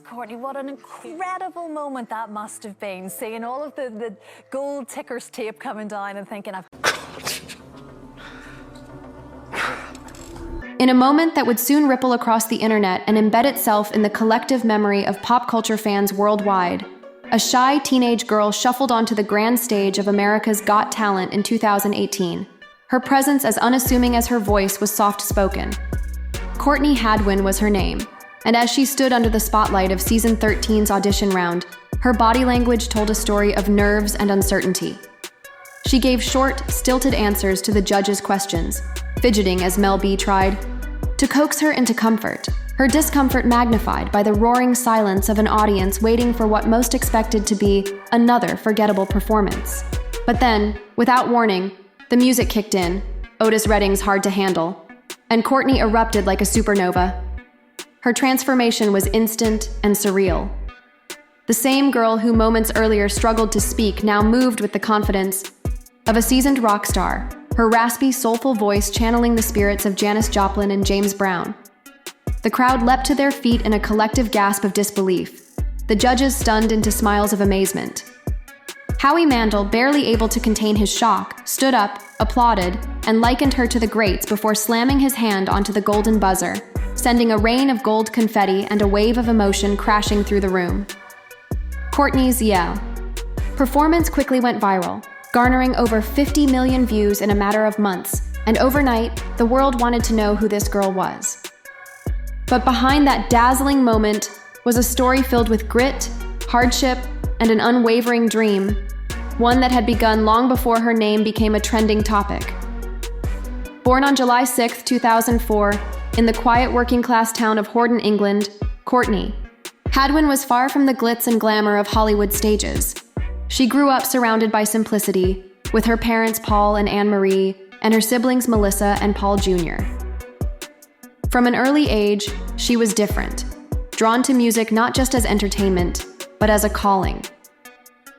Courtney, what an incredible moment that must have been, seeing all of the gold tickers tape coming down and thinking, In a moment that would soon ripple across the internet and embed itself in the collective memory of pop culture fans worldwide, a shy teenage girl shuffled onto the grand stage of America's Got Talent in 2018. Her presence, as unassuming as her voice, was soft-spoken. Courtney Hadwin was her name, and as she stood under the spotlight of Season 13's audition round, her body language told a story of nerves and uncertainty. She gave short, stilted answers to the judges' questions, fidgeting as Mel B tried to coax her into comfort, her discomfort magnified by the roaring silence of an audience waiting for what most expected to be another forgettable performance. But then, without warning, the music kicked in, Otis Redding's Hard to Handle, and Courtney erupted like a supernova. Her transformation was instant and surreal. The same girl who moments earlier struggled to speak now moved with the confidence of a seasoned rock star, her raspy, soulful voice channeling the spirits of Janis Joplin and James Brown. The crowd leapt to their feet in a collective gasp of disbelief, the judges stunned into smiles of amazement. Howie Mandel, barely able to contain his shock, stood up, applauded, and likened her to the greats before slamming his hand onto the golden buzzer, sending a rain of gold confetti and a wave of emotion crashing through the room. Courtney's performance quickly went viral, garnering over 50 million views in a matter of months, and overnight, the world wanted to know who this girl was. But behind that dazzling moment was a story filled with grit, hardship, and an unwavering dream, one that had begun long before her name became a trending topic. Born on July 6, 2004, in the quiet working-class town of Hordern, England, Courtney Hadwin was far from the glitz and glamour of Hollywood stages. She grew up surrounded by simplicity, with her parents Paul and Anne-Marie, and her siblings Melissa and Paul Jr. From an early age, she was different, drawn to music not just as entertainment, but as a calling.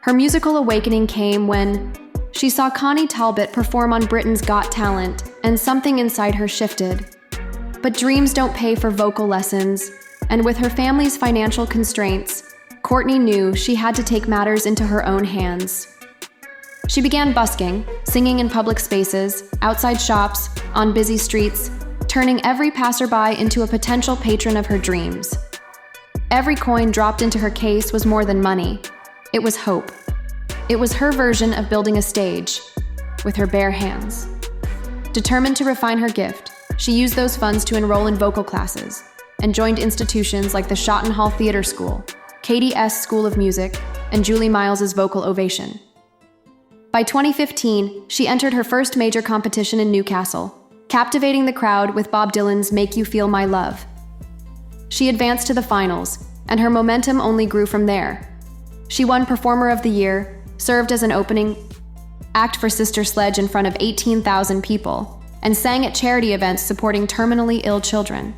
Her musical awakening came when she saw Connie Talbot perform on Britain's Got Talent, and something inside her shifted. But dreams don't pay for vocal lessons, and with her family's financial constraints, Courtney knew she had to take matters into her own hands. She began busking, singing in public spaces, outside shops, on busy streets, turning every passerby into a potential patron of her dreams. Every coin dropped into her case was more than money. It was hope. It was her version of building a stage, with her bare hands. Determined to refine her gift, she used those funds to enroll in vocal classes and joined institutions like the Shotton Hall Theatre School, Katie S. School of Music, and Julie Miles's Vocal Ovation. By 2015, she entered her first major competition in Newcastle, captivating the crowd with Bob Dylan's Make You Feel My Love. She advanced to the finals, and her momentum only grew from there. She won Performer of the Year, served as an opening act for Sister Sledge in front of 18,000 people, and sang at charity events supporting terminally ill children.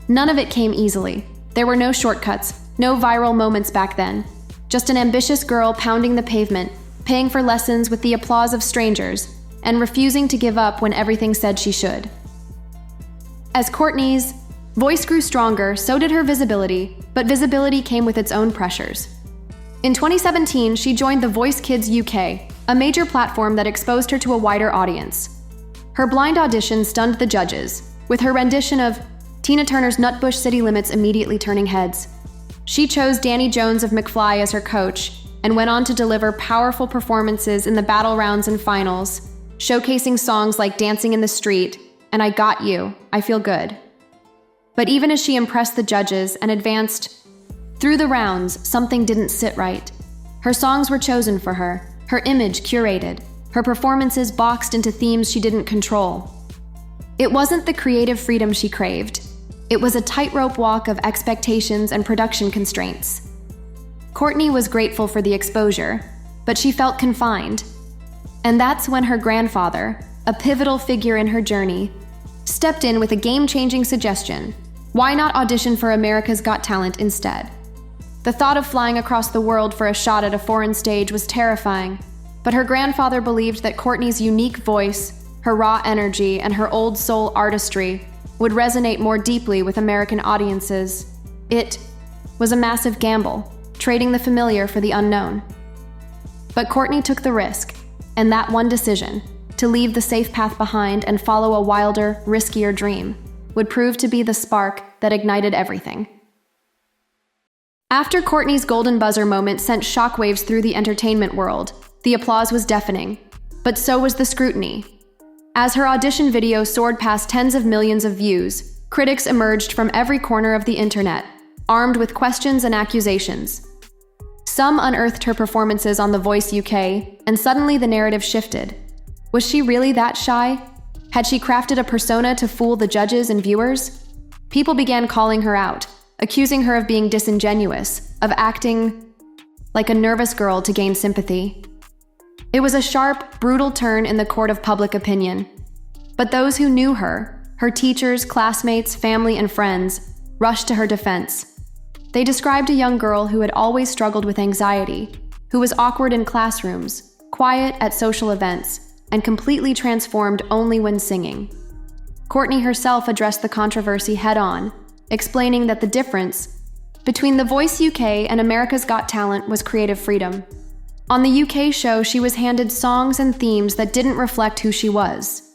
None of it came easily. There were no shortcuts, no viral moments back then. Just an ambitious girl pounding the pavement, paying for lessons with the applause of strangers, and refusing to give up when everything said she should. As Courtney's voice grew stronger, so did her visibility, but visibility came with its own pressures. In 2017, she joined The Voice Kids UK, a major platform that exposed her to a wider audience. Her blind audition stunned the judges, with her rendition of Tina Turner's Nutbush City Limits immediately turning heads. She chose Danny Jones of McFly as her coach, and went on to deliver powerful performances in the battle rounds and finals, showcasing songs like Dancing in the Street and I Got You, I Feel Good. But even as she impressed the judges and advanced through the rounds, something didn't sit right. Her songs were chosen for her image curated, her performances boxed into themes she didn't control. It wasn't the creative freedom she craved. It was a tightrope walk of expectations and production constraints. Courtney was grateful for the exposure, but she felt confined. And that's when her grandfather, a pivotal figure in her journey, stepped in with a game-changing suggestion. Why not audition for America's Got Talent instead? The thought of flying across the world for a shot at a foreign stage was terrifying, but her grandfather believed that Courtney's unique voice, her raw energy, and her old soul artistry would resonate more deeply with American audiences. It was a massive gamble, trading the familiar for the unknown. But Courtney took the risk, and that one decision, to leave the safe path behind and follow a wilder, riskier dream, would prove to be the spark that ignited everything. After Courtney's golden buzzer moment sent shockwaves through the entertainment world, the applause was deafening, but so was the scrutiny. As her audition video soared past tens of millions of views, critics emerged from every corner of the internet, armed with questions and accusations. Some unearthed her performances on The Voice UK, and suddenly the narrative shifted. Was she really that shy? Had she crafted a persona to fool the judges and viewers? People began calling her out, accusing her of being disingenuous, of acting like a nervous girl to gain sympathy. It was a sharp, brutal turn in the court of public opinion. But those who knew her, her teachers, classmates, family, and friends, rushed to her defense. They described a young girl who had always struggled with anxiety, who was awkward in classrooms, quiet at social events, and completely transformed only when singing. Courtney herself addressed the controversy head-on, explaining that the difference between The Voice UK and America's Got Talent was creative freedom. On the UK show, she was handed songs and themes that didn't reflect who she was.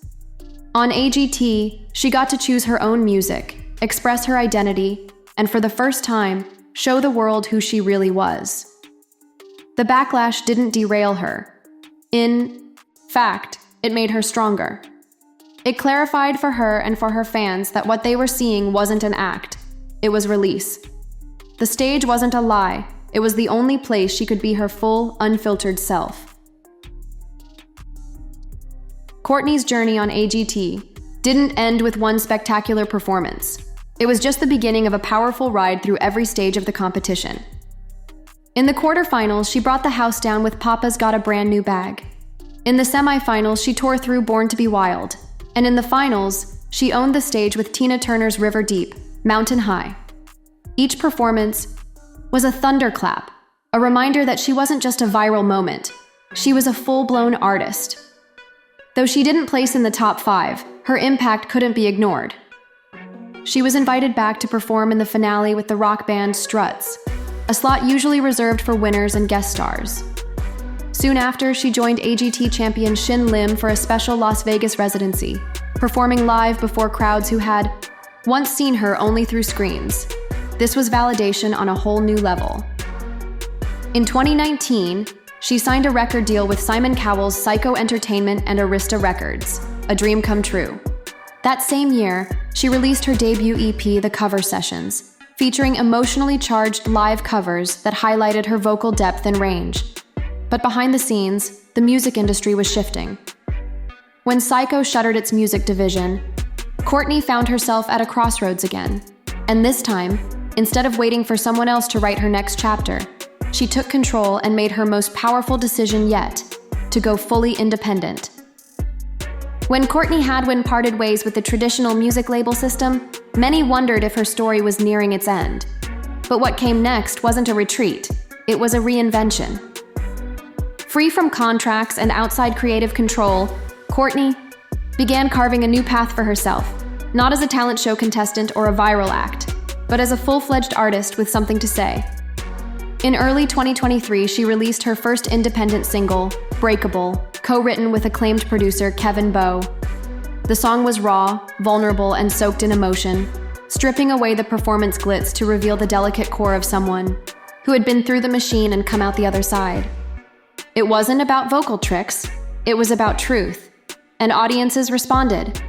On AGT, she got to choose her own music, express her identity, and for the first time, show the world who she really was. The backlash didn't derail her. In fact, it made her stronger. It clarified for her and for her fans that what they were seeing wasn't an act, it was release. The stage wasn't a lie, it was the only place she could be her full, unfiltered self. Courtney's journey on AGT didn't end with one spectacular performance. It was just the beginning of a powerful ride through every stage of the competition. In the quarterfinals, she brought the house down with Papa's Got a Brand New Bag. In the semifinals, she tore through Born to Be Wild. And in the finals, she owned the stage with Tina Turner's River Deep, Mountain High. Each performance was a thunderclap, a reminder that she wasn't just a viral moment. She was a full-blown artist. Though she didn't place in the top 5, her impact couldn't be ignored. She was invited back to perform in the finale with the rock band Struts, a slot usually reserved for winners and guest stars. Soon after, she joined AGT champion Shin Lim for a special Las Vegas residency, performing live before crowds who had once seen her only through screens. This was validation on a whole new level. In 2019, she signed a record deal with Simon Cowell's Psycho Entertainment and Arista Records, a dream come true. That same year, she released her debut EP, The Cover Sessions, featuring emotionally charged live covers that highlighted her vocal depth and range. But behind the scenes, the music industry was shifting. When Psycho shuttered its music division, Courtney found herself at a crossroads again. And this time, instead of waiting for someone else to write her next chapter, she took control and made her most powerful decision yet, to go fully independent. When Courtney Hadwin parted ways with the traditional music label system, many wondered if her story was nearing its end. But what came next wasn't a retreat, it was a reinvention. Free from contracts and outside creative control, Courtney began carving a new path for herself, not as a talent show contestant or a viral act, but as a full-fledged artist with something to say. In early 2023, she released her first independent single, Breakable, co-written with acclaimed producer Kevin Bowe. The song was raw, vulnerable, and soaked in emotion, stripping away the performance glitz to reveal the delicate core of someone who had been through the machine and come out the other side. It wasn't about vocal tricks, it was about truth, and audiences responded.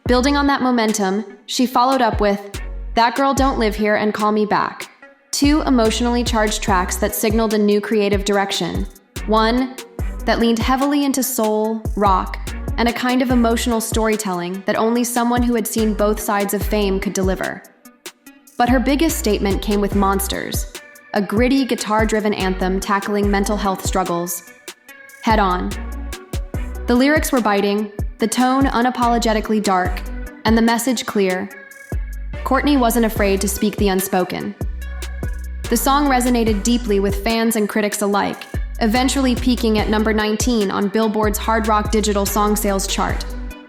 Building on that momentum, she followed up with That Girl Don't Live Here and Call Me Back, 2 emotionally charged tracks that signaled a new creative direction. One that leaned heavily into soul, rock, and a kind of emotional storytelling that only someone who had seen both sides of fame could deliver. But her biggest statement came with Monsters, a gritty, guitar-driven anthem tackling mental health struggles. Head on. The lyrics were biting, the tone unapologetically dark, and the message clear. Courtney wasn't afraid to speak the unspoken. The song resonated deeply with fans and critics alike, eventually peaking at number 19 on Billboard's Hard Rock Digital Song Sales chart.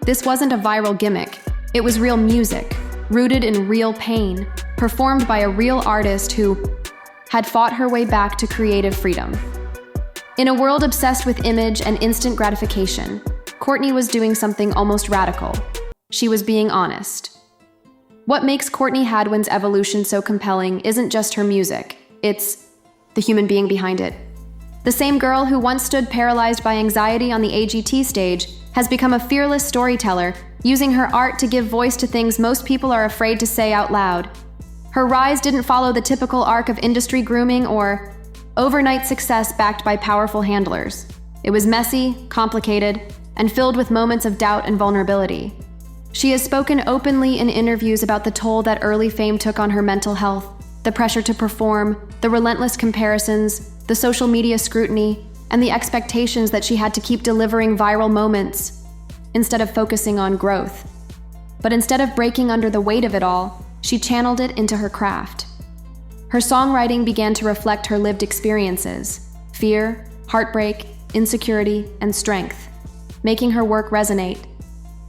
This wasn't a viral gimmick, it was real music, rooted in real pain, performed by a real artist who had fought her way back to creative freedom. In a world obsessed with image and instant gratification, Courtney was doing something almost radical. She was being honest. What makes Courtney Hadwin's evolution so compelling isn't just her music, it's the human being behind it. The same girl who once stood paralyzed by anxiety on the AGT stage has become a fearless storyteller, using her art to give voice to things most people are afraid to say out loud. Her rise didn't follow the typical arc of industry grooming or overnight success backed by powerful handlers. It was messy, complicated, and filled with moments of doubt and vulnerability. She has spoken openly in interviews about the toll that early fame took on her mental health, the pressure to perform, the relentless comparisons, the social media scrutiny, and the expectations that she had to keep delivering viral moments instead of focusing on growth. But instead of breaking under the weight of it all, she channeled it into her craft. Her songwriting began to reflect her lived experiences: fear, heartbreak, insecurity, and strength, making her work resonate.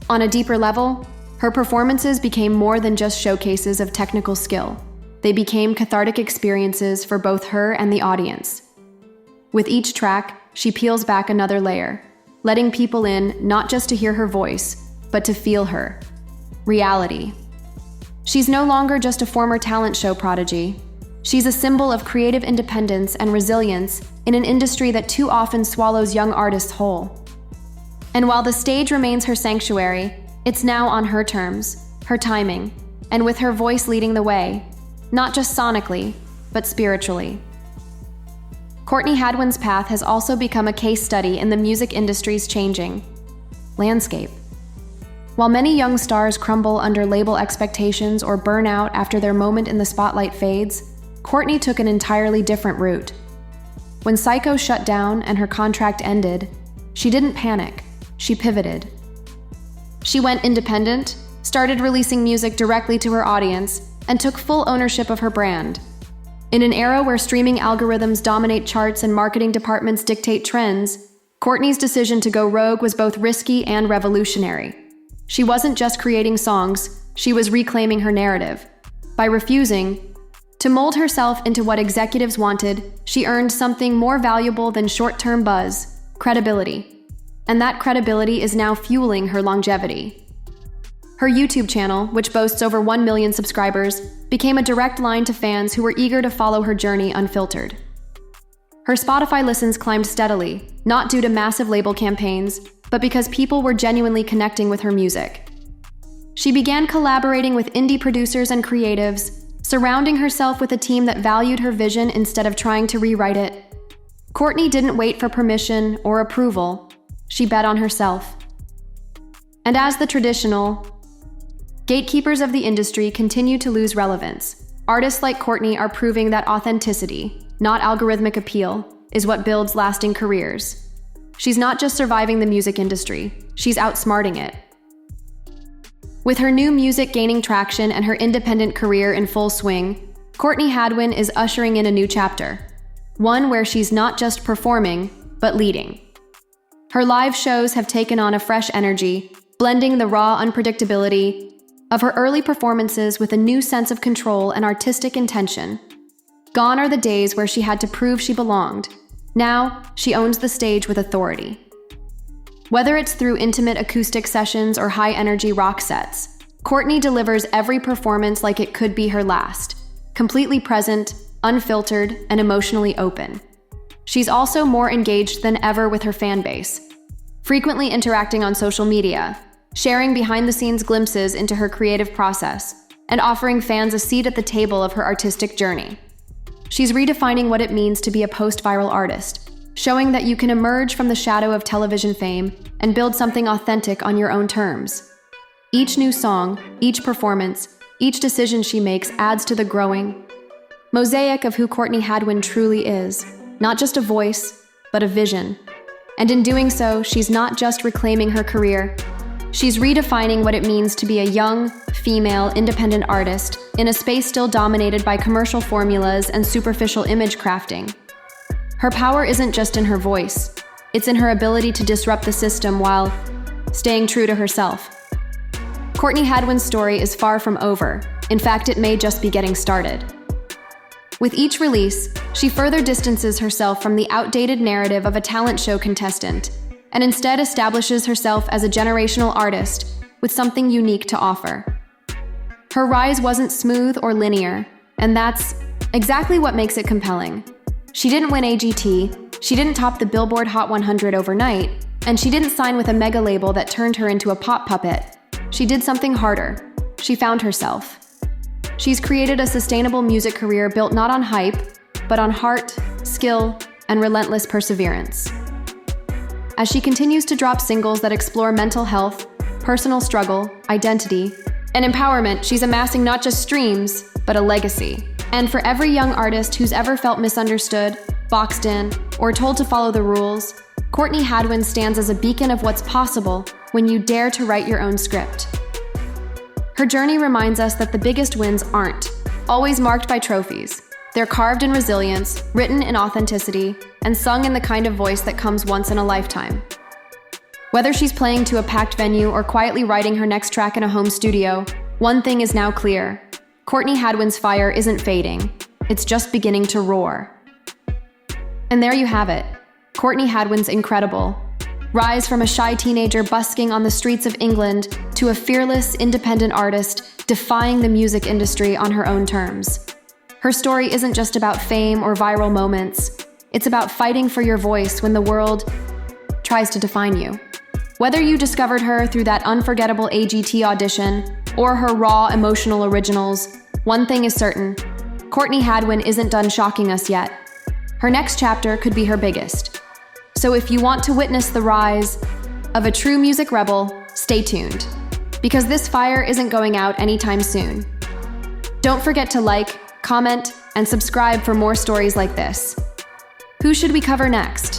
On a deeper level, her performances became more than just showcases of technical skill. They became cathartic experiences for both her and the audience. With each track, she peels back another layer, letting people in not just to hear her voice, but to feel her. Reality. She's no longer just a former talent show prodigy. She's a symbol of creative independence and resilience in an industry that too often swallows young artists whole. And while the stage remains her sanctuary, it's now on her terms, her timing, and with her voice leading the way, not just sonically, but spiritually. Courtney Hadwin's path has also become a case study in the music industry's changing landscape. While many young stars crumble under label expectations or burn out after their moment in the spotlight fades, Courtney took an entirely different route. When Psycho shut down and her contract ended, she didn't panic, she pivoted. She went independent, started releasing music directly to her audience, and took full ownership of her brand. In an era where streaming algorithms dominate charts and marketing departments dictate trends, Courtney's decision to go rogue was both risky and revolutionary. She wasn't just creating songs, she was reclaiming her narrative. By refusing to mold herself into what executives wanted, she earned something more valuable than short-term buzz: credibility. And that credibility is now fueling her longevity. Her YouTube channel, which boasts over 1 million subscribers, became a direct line to fans who were eager to follow her journey unfiltered. Her Spotify listens climbed steadily, not due to massive label campaigns, but because people were genuinely connecting with her music. She began collaborating with indie producers and creatives, surrounding herself with a team that valued her vision instead of trying to rewrite it. Courtney didn't wait for permission or approval. She bet on herself. And as the traditional gatekeepers of the industry continue to lose relevance, artists like Courtney are proving that authenticity, not algorithmic appeal, is what builds lasting careers. She's not just surviving the music industry, she's outsmarting it. With her new music gaining traction and her independent career in full swing, Courtney Hadwin is ushering in a new chapter, one where she's not just performing, but leading. Her live shows have taken on a fresh energy, blending the raw unpredictability of her early performances with a new sense of control and artistic intention. Gone are the days where she had to prove she belonged. Now, she owns the stage with authority. Whether it's through intimate acoustic sessions or high-energy rock sets, Courtney delivers every performance like it could be her last, completely present, unfiltered, and emotionally open. She's also more engaged than ever with her fan base, frequently interacting on social media, sharing behind-the-scenes glimpses into her creative process, and offering fans a seat at the table of her artistic journey. She's redefining what it means to be a post-viral artist, showing that you can emerge from the shadow of television fame and build something authentic on your own terms. Each new song, each performance, each decision she makes adds to the growing mosaic of who Courtney Hadwin truly is, not just a voice, but a vision. And in doing so, she's not just reclaiming her career, she's redefining what it means to be a young, female, independent artist in a space still dominated by commercial formulas and superficial image crafting. Her power isn't just in her voice, it's in her ability to disrupt the system while staying true to herself. Courtney Hadwin's story is far from over. In fact, it may just be getting started. With each release, she further distances herself from the outdated narrative of a talent show contestant, and instead establishes herself as a generational artist with something unique to offer. Her rise wasn't smooth or linear, and that's exactly what makes it compelling. She didn't win AGT, she didn't top the Billboard Hot 100 overnight, and she didn't sign with a mega label that turned her into a pop puppet. She did something harder. She found herself. She's created a sustainable music career built not on hype, but on heart, skill, and relentless perseverance. As she continues to drop singles that explore mental health, personal struggle, identity, and empowerment, she's amassing not just streams, but a legacy. And for every young artist who's ever felt misunderstood, boxed in, or told to follow the rules, Courtney Hadwin stands as a beacon of what's possible when you dare to write your own script. Her journey reminds us that the biggest wins aren't always marked by trophies. They're carved in resilience, written in authenticity, and sung in the kind of voice that comes once in a lifetime. Whether she's playing to a packed venue or quietly writing her next track in a home studio, one thing is now clear. Courtney Hadwin's fire isn't fading. It's just beginning to roar. And there you have it. Courtney Hadwin's incredible rise from a shy teenager busking on the streets of England to a fearless, independent artist defying the music industry on her own terms. Her story isn't just about fame or viral moments. It's about fighting for your voice when the world tries to define you. Whether you discovered her through that unforgettable AGT audition or her raw, emotional originals, one thing is certain: Courtney Hadwin isn't done shocking us yet. Her next chapter could be her biggest. So if you want to witness the rise of a true music rebel, stay tuned, because this fire isn't going out anytime soon. Don't forget to like, comment, and subscribe for more stories like this. Who should we cover next?